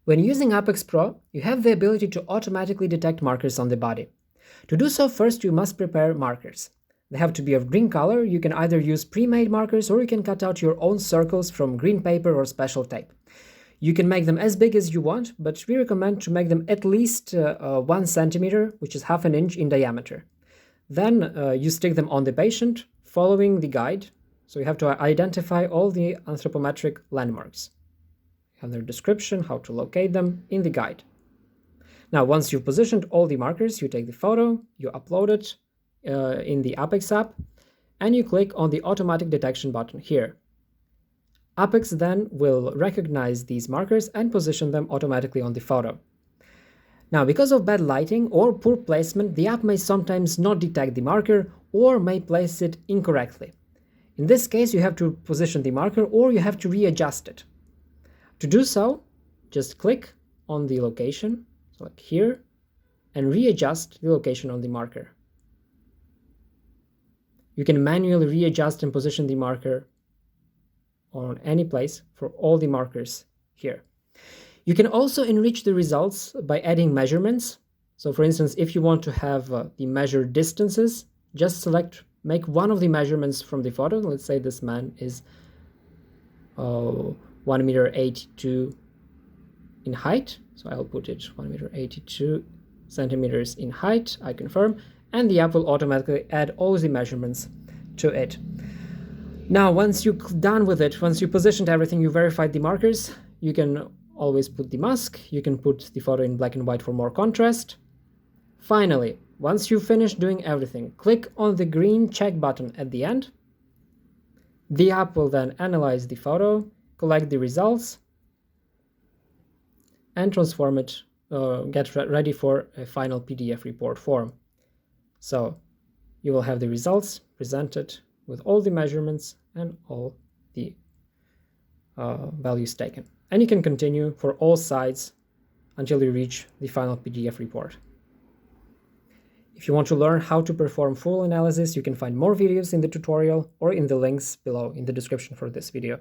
When using APECS Pro, you have the ability to automatically detect markers on the body. To do so, first you must prepare markers. They have to be of green color. You can either use pre-made markers or you can cut out your own circles from green paper or special tape. You can make them as big as you want, but we recommend to make them at least 1 centimeter, which is half an inch in diameter. Then you stick them on the patient, following the guide. So you have to identify all the anthropometric landmarks. You have their description, how to locate them in the guide. Now, once you've positioned all the markers, you take the photo, you upload it in the APECS app, and you click on the automatic detection button here. APECS then will recognize these markers and position them automatically on the photo. Now, because of bad lighting or poor placement, the app may sometimes not detect the marker or may place it incorrectly. In this case, you have to position the marker or you have to readjust it. To do so, just click on the location, select here, and readjust the location on the marker. You can manually readjust and position the marker on any place for all the markers here. You can also enrich the results by adding measurements. So for instance, if you want to have the measured distances, just make one of the measurements from the photo. Let's say this man is 1.82 meters in height. So I'll put it 1.82 meters in height. I confirm. And the app will automatically add all the measurements to it. Now, once you're done with it, once you positioned everything, you verified the markers, you can always put the mask, you can put the photo in black and white for more contrast. Finally, once you've finished doing everything, click on the green check button at the end. The app will then analyze the photo, collect the results, and transform it, get ready for a final PDF report form. So you will have the results presented with all the measurements and all the values taken. And you can continue for all sides until you reach the final PDF report. If you want to learn how to perform full analysis, you can find more videos in the tutorial or in the links below in the description for this video.